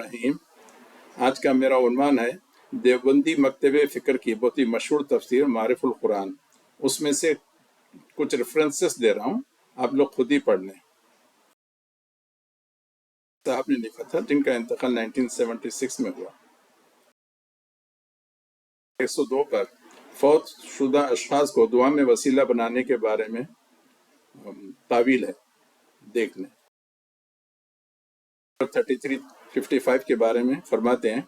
الرحیم۔ آج کا میرا عنوان ہے دیوبندی مکتب فکر کی بہت ہی مشہور تفسیر معارف القرآن۔ اس میں سے کچھ ریفرنسز دے رہا ہوں، آپ لوگ خود ہی پڑھ لیں۔ صاحب نے لکھا تھا، جن کا انتقال 1976 میں ہوا۔ 102 پر فوت شدہ اشخاص کو دعا میں وسیلہ بنانے کے بارے میں تعویل ہے، دیکھ لیں۔ 3355 کے بارے میں فرماتے ہیں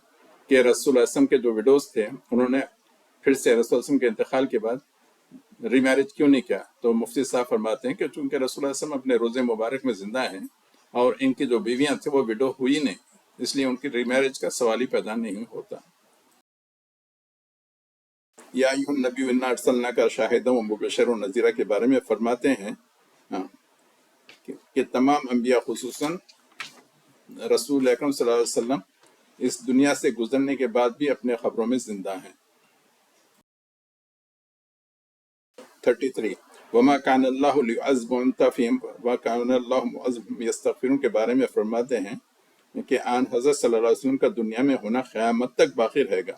کہ رسول اللہ صلی اللہ علیہ وسلم کے جو وڈوز تھے، انہوں نے پھر سے رسول اللہ علیہ وسلم کے انتقال کے بعد ری میرج کیوں نہیں کیا؟ تو مفتی صاحب فرماتے ہیں کہ چونکہ رسول اللہ صلی اللہ علیہ وسلم اپنے روزے مبارک میں زندہ ہیں اور ان کی جو بیویاں تھیں وہ وڈو ہوئی نہیں، اس لیے ان کی ری میرج کا سوال ہی پیدا نہیں ہوتا۔ یا ایھا النبی انا ارسلناک شاہدا ومبشرا ونذیرا کے بارے میں فرماتے ہیں کہ تمام انبیاء خصوصاً رسول اکرم صلی اللہ علیہ وسلم اس دنیا سے گزرنے کے بعد بھی اپنے خبروں میں زندہ ہیں۔ 33 وما کان اللہ لیعذبهم وانت فیہم وکان اللہ معذبهم یستغفرون کے بارے میں فرماتے ہیں کہ آن حضرت صلی اللہ علیہ وسلم کا دنیا میں ہونا قیامت تک باقی رہے گا۔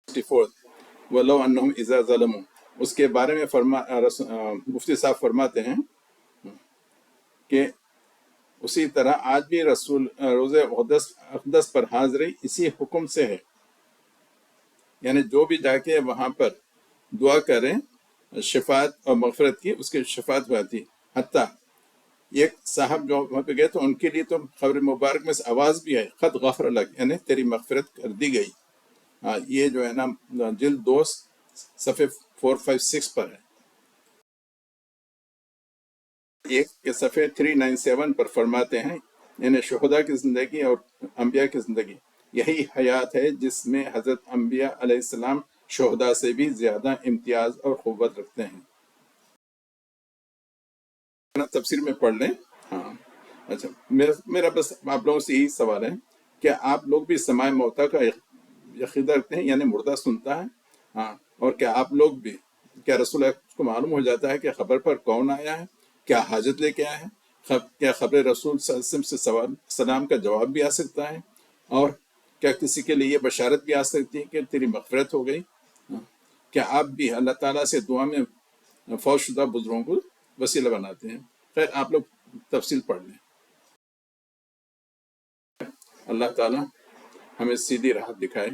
64 وَلَوْ أَنَّهُمْ إِذَا ظَلَمُوا، اس کے بارے میں مفتی صاحب فرماتے ہیں کہ اسی طرح آج بھی رسول روز اقدس پر حاضری اسی حکم سے ہے، یعنی جو بھی جا کے وہاں پر دعا کریں شفاعت اور مغفرت کی، اس کی شفاعت ہو جاتی۔ حتیٰ ایک صاحب جو وہاں پہ گئے تو ان کے لیے تو خبر مبارک میں سے آواز بھی آئی، قد غفر لک، یعنی تیری مغفرت کر دی گئی۔ یہ جو ہے نا جلد 2 صفحے 456 پر ہے۔ ایک کے صفحے 397 پر فرماتے ہیں یعنی شہداء کی زندگی اور انبیاء کی زندگی یہی حیات ہے جس میں حضرت انبیاء علیہ السلام شہداء سے بھی زیادہ امتیاز اور قوت رکھتے ہیں۔ تفسیر میں پڑھ لیں۔ ہاں اچھا، میرا بس آپ لوگوں سے یہی سوال ہے کہ آپ لوگ بھی سماع موتیٰ کا عقیدہ رکھتے ہیں، یعنی مردہ سنتا ہے؟ ہاں، اور کیا آپ لوگ بھی، کیا رسول اللہ کو معلوم ہو جاتا ہے کہ خبر پر کون آیا ہے، کیا حاجت لے کے آیا ہے، کیا خبر رسول صلی اللہ علیہ وسلم سے سلام کا جواب بھی آ سکتا ہے، اور کیا کسی کے لیے یہ بشارت بھی آ سکتی ہے کہ تیری مغفرت ہو گئی؟ کیا آپ بھی اللہ تعالیٰ سے دعا میں فوت شدہ بزرگوں کو وسیلہ بناتے ہیں؟ خیر آپ لوگ تفصیل پڑھ لیں۔ اللہ تعالیٰ ہمیں سیدھی راہ دکھائے۔